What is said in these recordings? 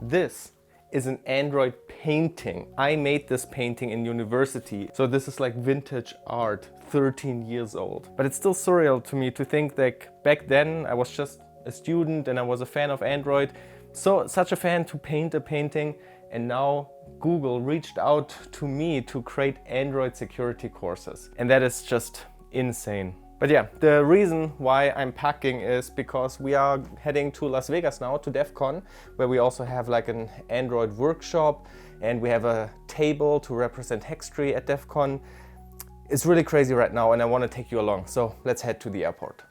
This is an Android painting. I made this painting in university. So this is like vintage art, 13 years old. But it's still surreal to me to think that back then I was just a student and I was a fan of Android. So such a fan to paint a painting, and now Google reached out to me to create Android security courses. And that is just insane. But yeah, the reason why I'm packing is because we are heading to Las Vegas now, to DEFCON, where we also have like an Android workshop, and we have a table to represent HEXTREE at DEFCON. It's really crazy right now, and I want to take you along. So let's head to the airport.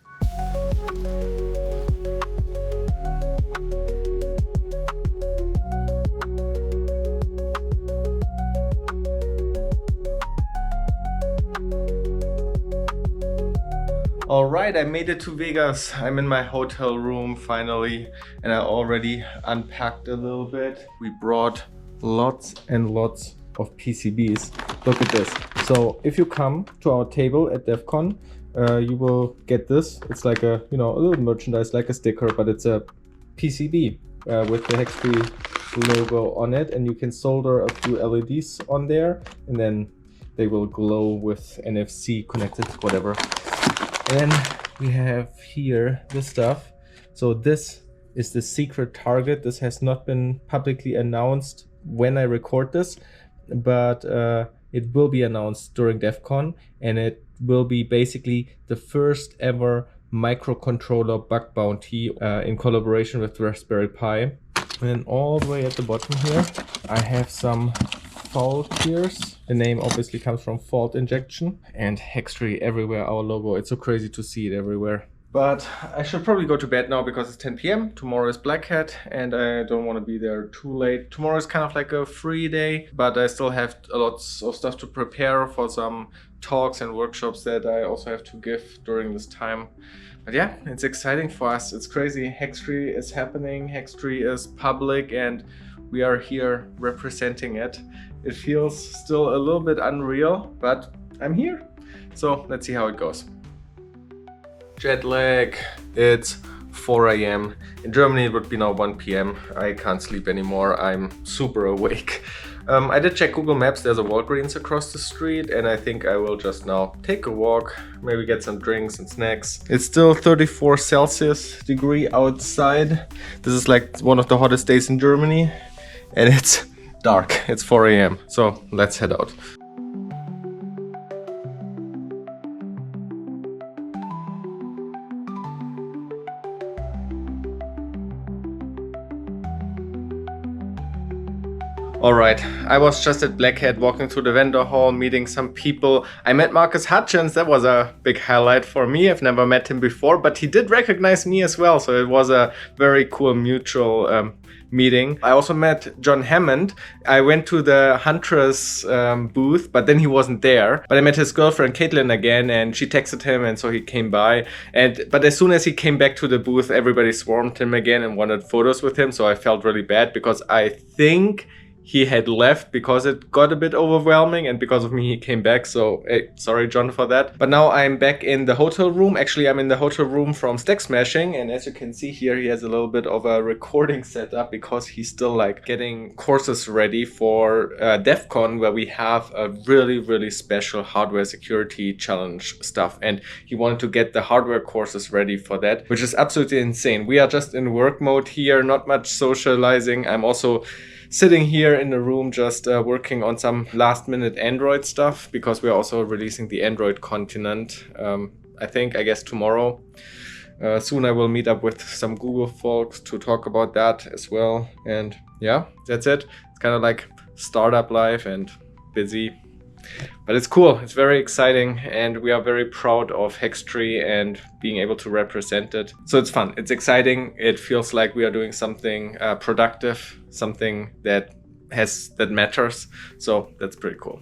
All right, I made it to Vegas. I'm in my hotel room finally, and I already unpacked a little bit. We brought lots and lots of PCBs. Look at this. So if you come to our table at DEFCON, you will get this. It's like a, a little merchandise, like a sticker, but it's a PCB with the HEXTREE logo on it, and you can solder a few LEDs on there, and then they will glow with NFC connected, whatever. And we have here the stuff. So this is the secret target. This has not been publicly announced when I record this, but it will be announced during DEFCON, and it will be basically the first ever microcontroller bug bounty in collaboration with Raspberry Pi. And then all the way at the bottom here, I have some Faultiers. The name obviously comes from fault injection, and HEXTREE everywhere, our logo. It's so crazy to see it everywhere. But I should probably go to bed now because it's 10 p.m. Tomorrow is Black Hat, and I don't want to be there too late. Tomorrow is kind of like a free day, but I still have lots of stuff to prepare for some talks and workshops that I also have to give during this time. But yeah, it's exciting for us. It's crazy. HEXTREE is happening. HEXTREE is public, and we are here representing it. It feels still a little bit unreal, but I'm here. So let's see how it goes. Jet lag. It's 4 a.m. In Germany it would be now 1 p.m. I can't sleep anymore. I'm super awake. I did check Google Maps. There's a Walgreens across the street, and I think I will just now take a walk, maybe get some drinks and snacks. It's still 34 Celsius degree outside. This is like one of the hottest days in Germany, and it's dark. It's 4 a.m. So let's head out. All right, I was just at Black Hat walking through the vendor hall, meeting some people. I met Marcus Hutchins. That was a big highlight for me. I've never met him before, but he did recognize me as well. So it was a very cool mutual meeting. I also met John Hammond. I went to the Huntress booth, but then he wasn't there. But I met his girlfriend Caitlin again, and she texted him, and so he came by. But as soon as he came back to the booth, everybody swarmed him again and wanted photos with him. So I felt really bad because I think he had left because it got a bit overwhelming, and because of me he came back. So sorry John for that. But now I'm back in the hotel room. Actually, I'm in the hotel room from Stack Smashing, and as you can see here, he has a little bit of a recording setup because he's still like getting courses ready for DEFCON, where we have a really special hardware security challenge stuff, and he wanted to get the hardware courses ready for that, which is absolutely insane. We are just in work mode here, not much socializing. I'm also sitting here in the room just working on some last minute Android stuff, because we're also releasing the Android continent, I guess tomorrow. Soon I will meet up with some Google folks to talk about that as well. And yeah, that's it. It's kind of like startup life and busy. But it's cool, it's very exciting, and we are very proud of HEXTREE and being able to represent it. So it's fun, it's exciting, it feels like we are doing something productive, something that matters. So that's pretty cool.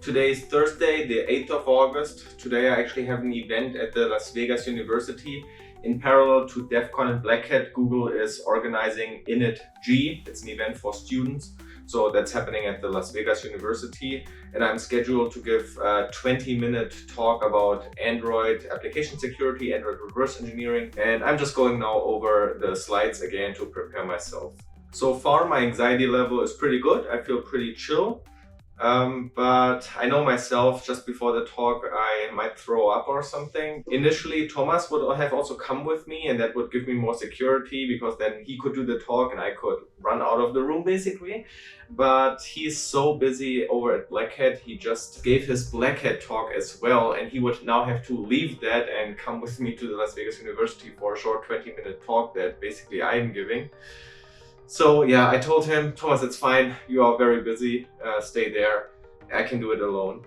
Today is Thursday, the 8th of August. Today I actually have an event at the Las Vegas University. In parallel to DEFCON and Black Hat, Google is organizing init.G. It's an event for students. So that's happening at the Las Vegas University, and I'm scheduled to give a 20-minute talk about Android application security, Android reverse engineering, and I'm just going now over the slides again to prepare myself. So far my anxiety level is pretty good. I feel pretty chill. But I know myself, just before the talk I might throw up or something. Initially Thomas would have also come with me, and that would give me more security because then he could do the talk and I could run out of the room basically. But he's so busy over at Black Hat, he just gave his Black Hat talk as well, and he would now have to leave that and come with me to the Las Vegas University for a short 20-minute talk that basically I'm giving. So yeah, I told him, Thomas, it's fine, you are very busy, stay there, I can do it alone,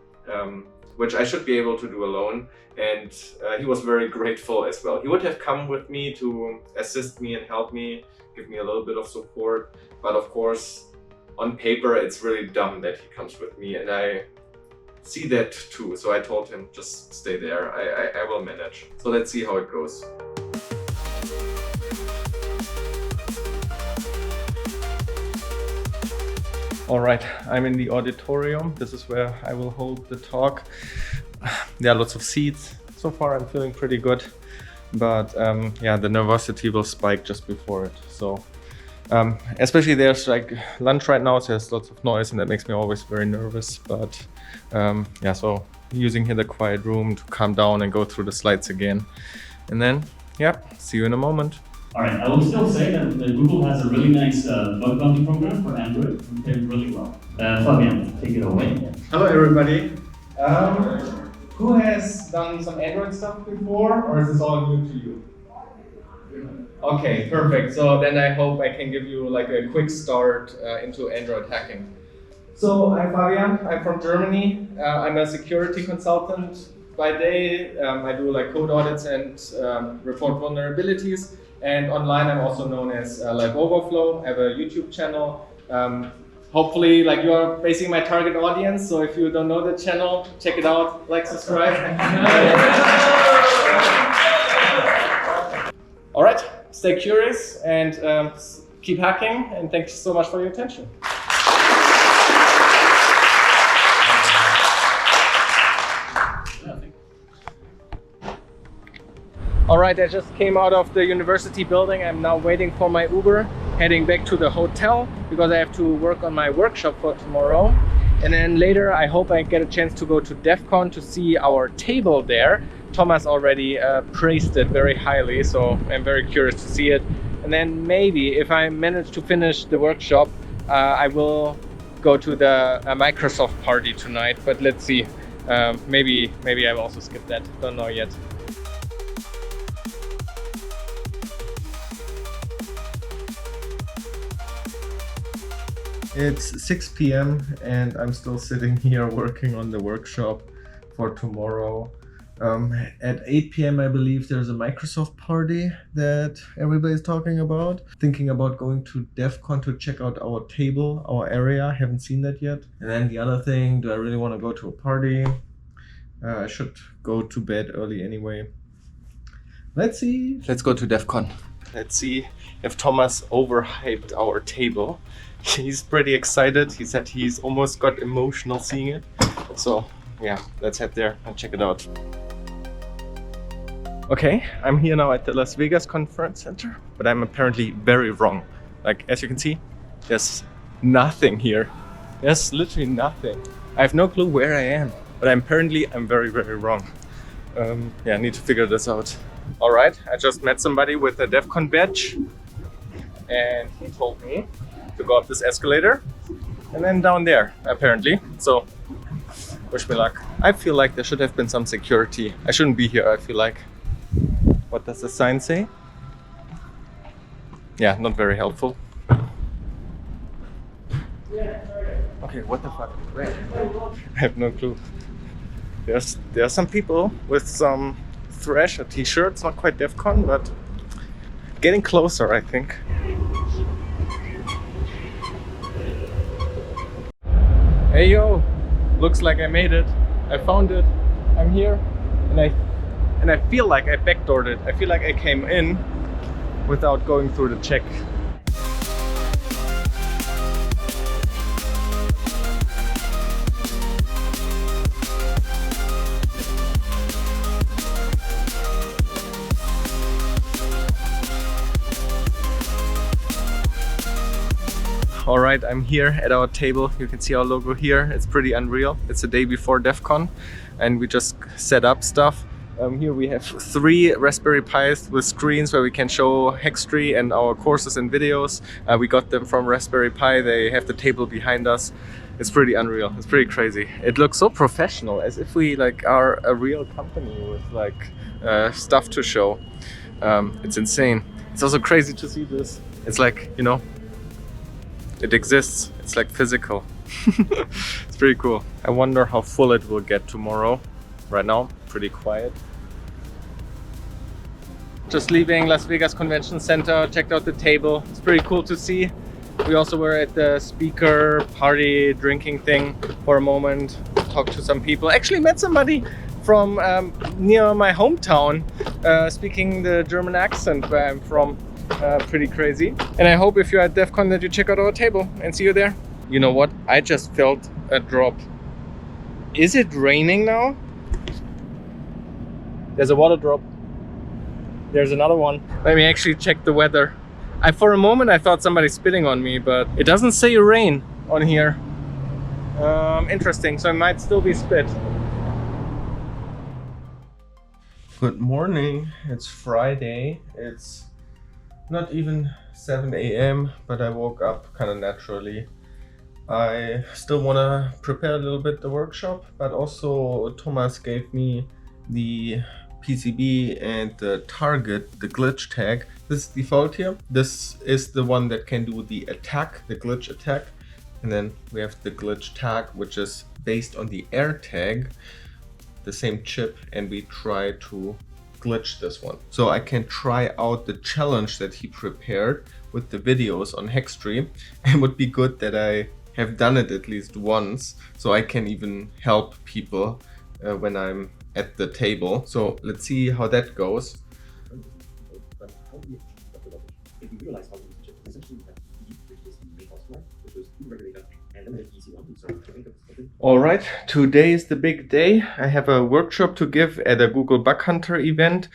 which I should be able to do alone, and he was very grateful as well. He would have come with me to assist me and help me, give me a little bit of support, but of course, on paper it's really dumb that he comes with me, and I see that too, so I told him, just stay there, I will manage. So let's see how it goes. All right, I'm in the auditorium. This is where I will hold the talk. There are lots of seats. So far I'm feeling pretty good, but yeah, the nervosity will spike just before it. So especially there's like lunch right now, so there's lots of noise and that makes me always very nervous. But yeah, so using here the quiet room to calm down and go through the slides again. And then, yeah, see you in a moment. All right, I will still say that Google has a really nice bug bounty program for Android. It did really well. Fabian, take it away. Hello everybody. Who has done some Android stuff before, or is this all new to you? Okay, perfect. So then I hope I can give you like a quick start into Android hacking. So I'm Fabian, I'm from Germany. I'm a security consultant by day. I do like code audits and report vulnerabilities. And online I'm also known as LiveOverflow. I have a YouTube channel. Hopefully like you are basically my target audience, so if you don't know the channel, check it out, like, subscribe. All right, stay curious and keep hacking, and thank you so much for your attention. All right, I just came out of the university building. I'm now waiting for my Uber, heading back to the hotel because I have to work on my workshop for tomorrow. And then later, I hope I get a chance to go to DEFCON to see our table there. Thomas already praised it very highly, so I'm very curious to see it. And then maybe if I manage to finish the workshop, I will go to the Microsoft party tonight, but let's see. Maybe I will also skip that, don't know yet. It's 6 p.m. and I'm still sitting here working on the workshop for tomorrow. At 8 p.m. I believe there's a Microsoft party that everybody's talking about. Thinking about going to DEFCON to check out our table, our area. Haven't seen that yet. And then the other thing, do I really want to go to a party? I should go to bed early anyway. Let's see. Let's go to DEFCON. Let's see if Thomas overhyped our table. He's pretty excited. He said he's almost got emotional seeing it. So yeah, let's head there and check it out. Okay, I'm here now at the Las Vegas Conference Center, but I'm apparently very wrong. Like, as you can see, there's nothing here. There's literally nothing. I have no clue where I am, but I'm very, very wrong. Yeah, I need to figure this out. All right, I just met somebody with a DEFCON badge, and he told me to go up this escalator and then down there, apparently. So, wish me luck. I feel like there should have been some security. I shouldn't be here, I feel like. What does the sign say? Yeah, not very helpful. Okay, what the fuck? Where? I have no clue. There are some people with some Thrasher t-shirts, not quite DEFCON, but getting closer, I think. Hey yo, looks like I made it. I found it. I'm here, and I feel like I backdoored it. I feel like I came in without going through the check. All right, I'm here at our table. You can see our logo here. It's pretty unreal. It's the day before DEFCON and we just set up stuff. Here we have 3 Raspberry Pis with screens where we can show HEXTREE and our courses and videos. We got them from Raspberry Pi. They have the table behind us. It's pretty unreal. It's pretty crazy. It looks so professional, as if we are a real company with stuff to show. It's insane. It's also crazy to see this. It's it exists. It's physical. It's pretty cool. I wonder how full it will get tomorrow. Right now, pretty quiet. Just leaving Las Vegas Convention Center, checked out the table. It's pretty cool to see. We also were at the speaker party drinking thing for a moment, talked to some people. Actually met somebody from near my hometown, speaking the German accent where I'm from. Pretty crazy. And I hope if you're at DEFCON that you check out our table and see you there. You know what? I just felt a drop. Is it raining now? There's a water drop. There's another one. Let me actually check the weather. For a moment I thought somebody's spitting on me, but it doesn't say rain on here. Interesting, so it might still be spit. Good morning, it's Friday. It's not even 7 a.m. but I woke up kind of naturally. I still want to prepare a little bit the workshop, but also Thomas gave me the PCB and the target, the glitch tag. This is the Faultier. This is the one that can do the attack, the glitch attack. And then we have the glitch tag, which is based on the air tag, the same chip, and we try to glitch this one. So I can try out the challenge that he prepared with the videos on HEXTREE. It would be good that I have done it at least once, so I can even help people when I'm at the table. So let's see how that goes. All right, today is the big day. I have a workshop to give at a Google Bug Hunter event.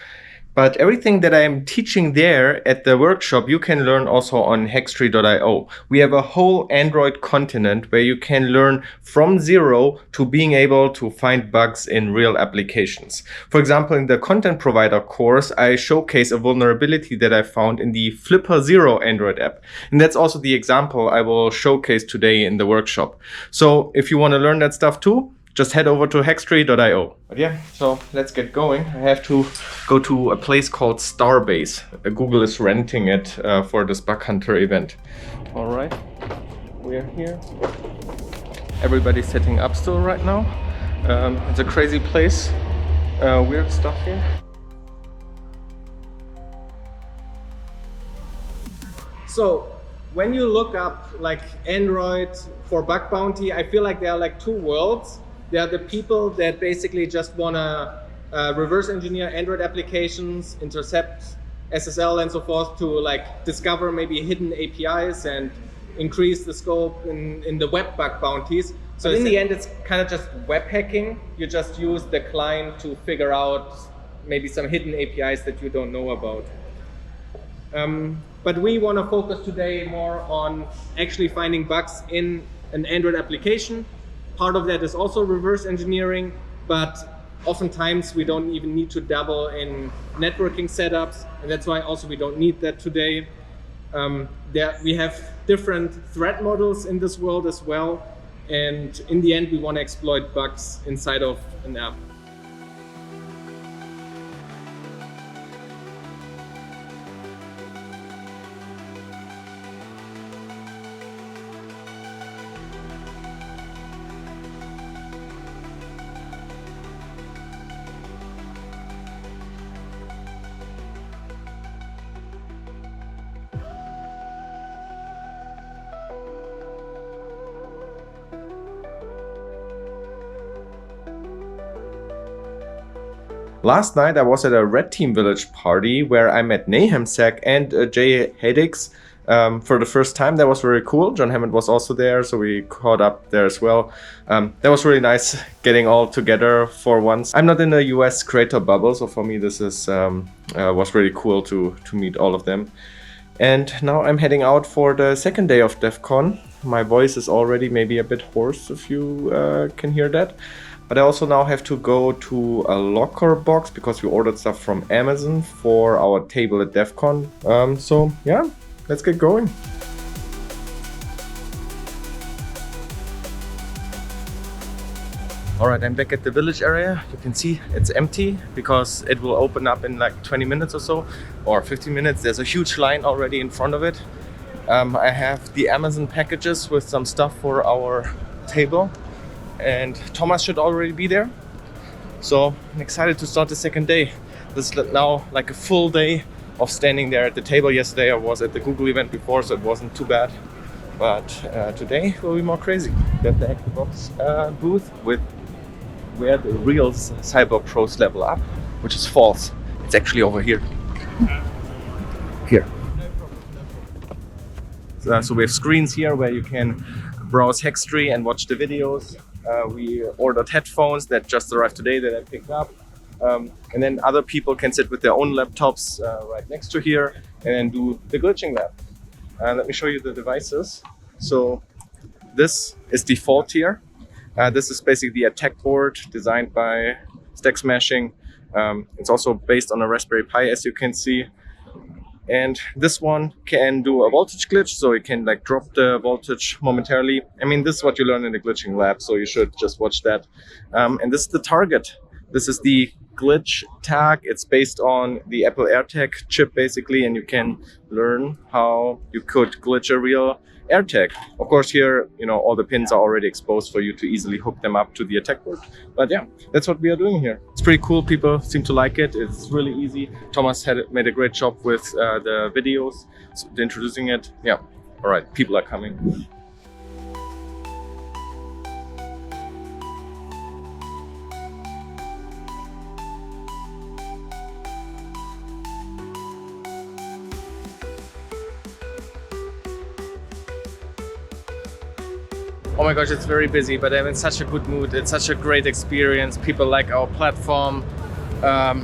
But everything that I am teaching there at the workshop, you can learn also on hextree.io. We have a whole Android continent where you can learn from zero to being able to find bugs in real applications. For example, in the content provider course, I showcase a vulnerability that I found in the Flipper Zero Android app. And that's also the example I will showcase today in the workshop. So if you want to learn that stuff too, just head over to hextree.io. But yeah, so let's get going. I have to go to a place called Starbase. Google is renting it for this Bug Hunter event. All right, we're here. Everybody's setting up still right now. It's a crazy place. Weird stuff here. So when you look up Android for bug bounty, I feel like there are 2 worlds. There are the people that basically just want to reverse engineer Android applications, intercept SSL and so forth to discover maybe hidden APIs and increase the scope in the web bug bounties. So in the end, it's kind of just web hacking. You just use the client to figure out maybe some hidden APIs that you don't know about. But we want to focus today more on actually finding bugs in an Android application. Part of that is also reverse engineering, but oftentimes we don't even need to dabble in networking setups, and that's why also we don't need that today. We have different threat models in this world as well, and in the end we want to exploit bugs inside of an app. Last night I was at a Red Team Village party where I met NahamSec and Jay Hedix for the first time. That was very cool. John Hammond was also there, so we caught up there as well. That was really nice getting all together for once. I'm not in a US creator bubble, so for me this is was really cool to meet all of them. And now I'm heading out for the second day of DEFCON. My voice is already maybe a bit hoarse if you can hear that. But I also now have to go to a locker box because we ordered stuff from Amazon for our table at DEFCON. So yeah, let's get going. Alright, I'm back at the village area. You can see it's empty because it will open up in like 20 minutes or so, or 15 minutes. There's a huge line already in front of it. I have the Amazon packages with some stuff for our table, and Thomas should already be there. So I'm excited to start the second day. This is now like a full day of standing there at the table. Yesterday I was at the Google event before, so it wasn't too bad. But today will be more crazy. Got the Xbox booth with where the real cyber pros level up, which is false. It's actually over here. Here. So we have screens here where you can browse HEXTREE and watch the videos. We ordered headphones that just arrived today that I picked up. And then other people can sit with their own laptops right next to here and do the glitching lab. Let me show you the devices. So this is the Faultier. This is basically the attack board designed by Stack Smashing. It's also based on a Raspberry Pi, as you can see. And this one can do a voltage glitch, so it can like drop the voltage momentarily. I mean, this is what you learn in the glitching lab, so you should just watch that. And this is the target. This is the glitch tag. It's based on the Apple AirTag chip, basically, and you can learn how you could glitch a real AirTag. Of course, here, you know, all the pins are already exposed for you to easily hook them up to the attack board. But yeah, that's what we are doing here. It's pretty cool. People seem to like it. It's really easy. Thomas made a great job with the videos, so introducing it. Yeah. All right, people are coming. Oh my gosh, it's very busy, but I'm in such a good mood. It's such a great experience. People like our platform.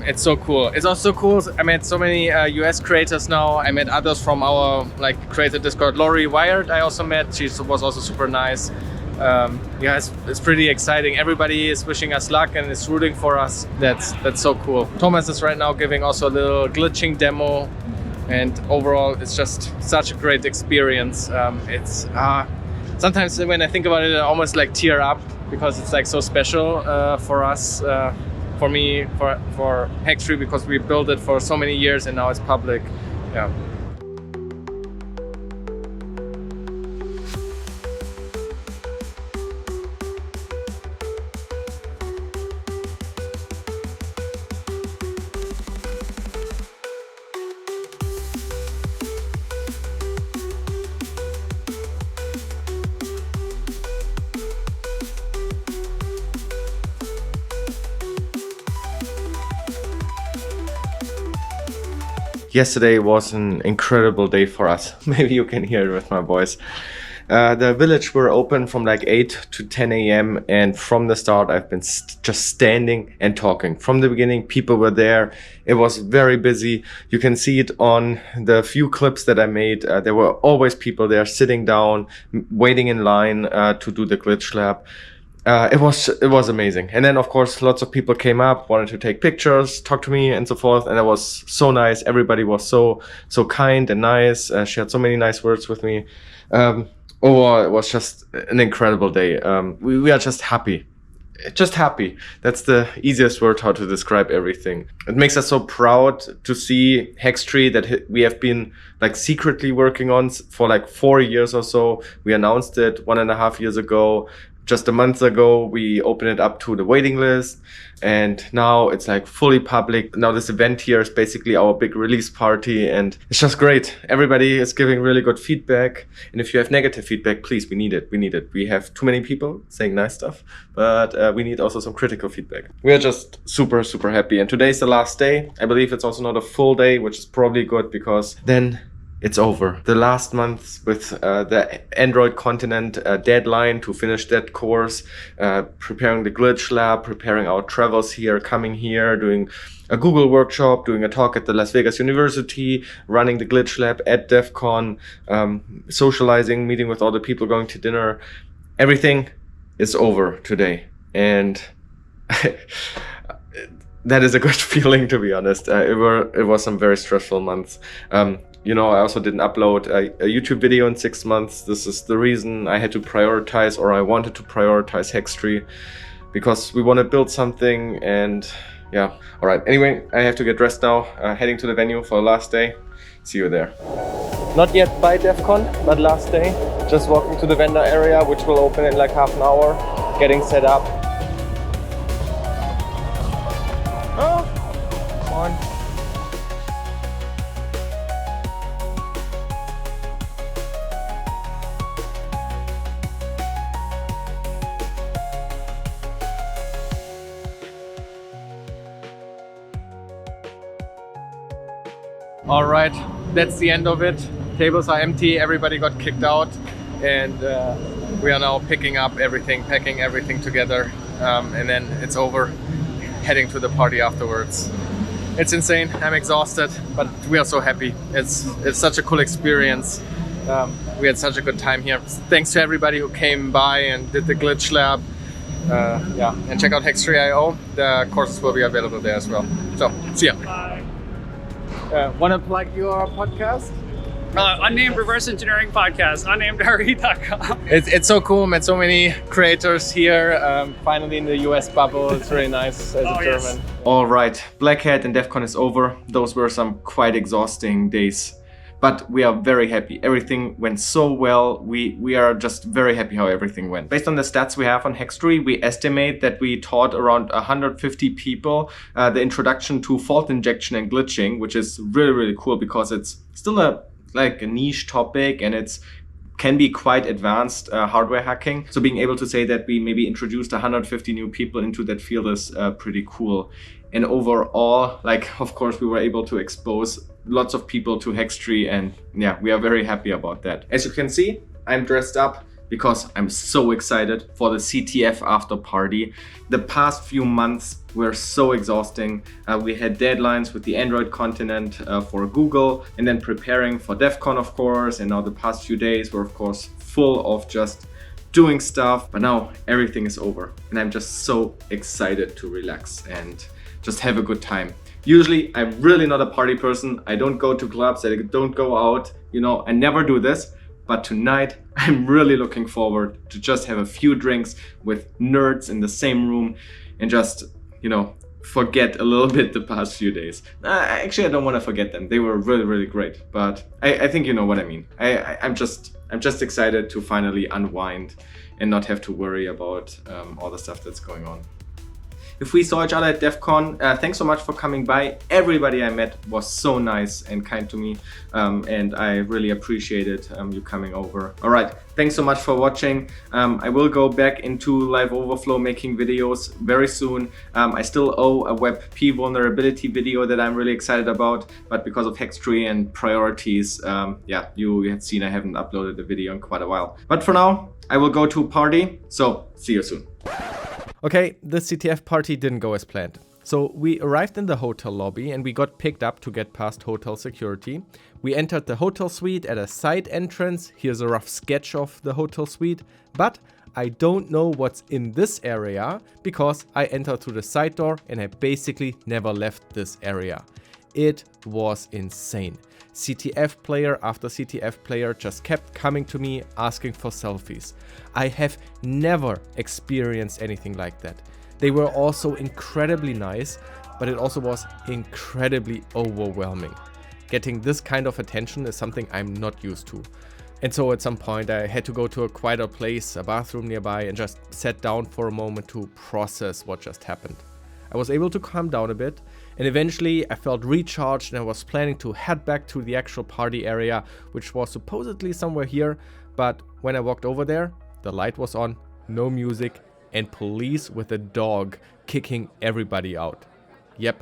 It's so cool. It's also cool. I met so many US creators now. I met others from our creator Discord. Lori Wired I also met. She was also super nice. Yeah, it's pretty exciting. Everybody is wishing us luck and is rooting for us. That's so cool. Thomas is right now giving also a little glitching demo, and overall it's just such a great experience. Sometimes when I think about it, I almost like tear up because it's like so special for us, for me, for HEXTREE, because we built it for so many years and now it's public. Yeah. Yesterday was an incredible day for us. Maybe you can hear it with my voice. The village were open from like 8 to 10 a.m. and from the start I've been just standing and talking. From the beginning people were there. It was very busy. You can see it on the few clips that I made. There were always people there sitting down, waiting in line to do the glitch lab. It was amazing. And then of course lots of people came up, wanted to take pictures, talk to me and so forth, and it was so nice. Everybody was so kind and nice. She had so many nice words with me. Overall, it was just an incredible day. We are just happy. Just happy. That's the easiest word how to describe everything. It makes us so proud to see HEXTREE that we have been like secretly working on for like 4 years or so. We announced it 1.5 years ago. Just a month ago, we opened it up to the waiting list, and now it's like fully public. Now this event here is basically our big release party, and it's just great. Everybody is giving really good feedback, and if you have negative feedback, please, we need it. We need it. We have too many people saying nice stuff, but we need also some critical feedback. We are just super, super happy, and today's the last day. I believe it's also not a full day, which is probably good because then it's over. The last month with the Android continent deadline to finish that course, preparing the glitch lab, preparing our travels here, coming here, doing a Google workshop, doing a talk at the Las Vegas University, running the glitch lab at DEFCON, socializing, meeting with all the people, going to dinner. Everything is over today. And that is a good feeling, to be honest. It was some very stressful months. You know, I also didn't upload a YouTube video in 6 months. This is the reason I had to prioritize, or I wanted to prioritize HEXTREE, because we want to build something. And yeah, all right. Anyway, I have to get dressed now. Heading to the venue for the last day. See you there. Not yet by DEFCON, but last day. Just walking to the vendor area, which will open in like half an hour. Getting set up. Oh, come on. All right, that's the end of it. Tables are empty, everybody got kicked out, and we are now picking up everything, packing everything together, and then it's over, heading to the party afterwards. It's insane, I'm exhausted, but we are so happy. It's such a cool experience. We had such a good time here. Thanks to everybody who came by and did the glitch lab. Yeah, and check out HEXTREE.io. The courses will be available there as well. So, see ya. Bye. Want to plug your podcast? Unnamed Reverse Engineering Podcast, unnamedre.com. It's so cool, met so many creators here, finally in the US bubble. It's really nice as a German. Yes. All right, Black Hat and DEFCON is over. Those were some quite exhausting days, but we are very happy. Everything went so well. We are just very happy how everything went. Based on the stats we have on HEXTREE, we estimate that we taught around 150 people the introduction to fault injection and glitching, which is really, really cool because it's still a niche topic, and it's can be quite advanced hardware hacking. So being able to say that we maybe introduced 150 new people into that field is pretty cool. And overall, of course, we were able to expose lots of people to HEXTREE, and yeah, we are very happy about that. As you can see, I'm dressed up because I'm so excited for the CTF after party. The past few months were so exhausting. We had deadlines with the Android continent for Google, and then preparing for DEFCON, of course. And now the past few days were, of course, full of just doing stuff. But now everything is over, and I'm just so excited to relax and just have a good time. Usually, I'm really not a party person. I don't go to clubs, I don't go out, you know, I never do this. But tonight, I'm really looking forward to just have a few drinks with nerds in the same room and just, you know, forget a little bit the past few days. Actually, I don't want to forget them. They were really, really great. But I think you know what I mean. I'm just excited to finally unwind and not have to worry about all the stuff that's going on. If we saw each other at DEFCON, thanks so much for coming by. Everybody I met was so nice and kind to me, and I really appreciated you coming over. All right, thanks so much for watching. I will go back into LiveOverflow making videos very soon. I still owe a WebP vulnerability video that I'm really excited about, but because of HEXTREE and priorities, yeah, you have seen I haven't uploaded a video in quite a while. But for now, I will go to a party, so see you soon. Okay, the CTF party didn't go as planned. So we arrived in the hotel lobby and we got picked up to get past hotel security. We entered the hotel suite at a side entrance. Here's a rough sketch of the hotel suite, but I don't know what's in this area because I entered through the side door and I basically never left this area. It was insane. CTF player after CTF player just kept coming to me asking for selfies. I have never experienced anything like that. They were also incredibly nice, but it also was incredibly overwhelming. Getting this kind of attention is something I'm not used to. And so at some point I had to go to a quieter place, a bathroom nearby, and just sat down for a moment to process what just happened. I was able to calm down a bit, and eventually I felt recharged and I was planning to head back to the actual party area, which was supposedly somewhere here, but when I walked over there, the light was on, no music, and police with a dog kicking everybody out. Yep,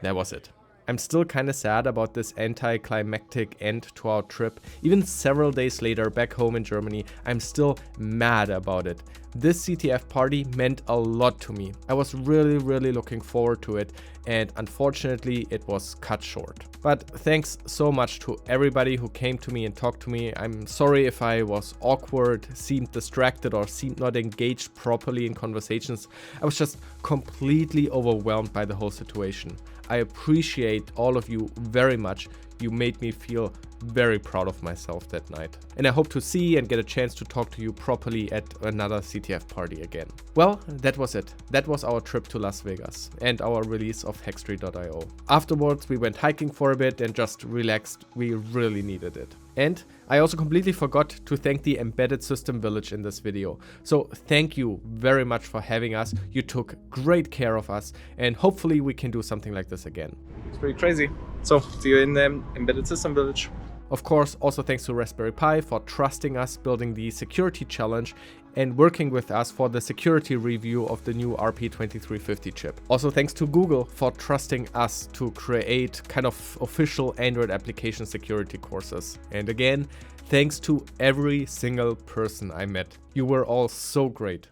that was it. I'm still kinda sad about this anticlimactic end to our trip. Even several days later back home in Germany, I'm still mad about it. This CTF party meant a lot to me. I was really looking forward to it, and unfortunately it was cut short. But thanks so much to everybody who came to me and talked to me. I'm sorry if I was awkward, seemed distracted, or seemed not engaged properly in conversations. I was just completely overwhelmed by the whole situation. I appreciate all of you very much. You made me feel very proud of myself that night. And I hope to see and get a chance to talk to you properly at another CTF party again. Well, that was it. That was our trip to Las Vegas and our release of HEXTREE.io. Afterwards, we went hiking for a bit and just relaxed. We really needed it. And I also completely forgot to thank the Embedded System Village in this video. So thank you very much for having us. You took great care of us, and hopefully we can do something like this again. It's pretty crazy. So, see you in the Embedded System Village. Of course, also thanks to Raspberry Pi for trusting us building the security challenge and working with us for the security review of the new RP2350 chip. Also thanks to Google for trusting us to create kind of official Android application security courses. And again, thanks to every single person I met. You were all so great.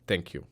Thank you.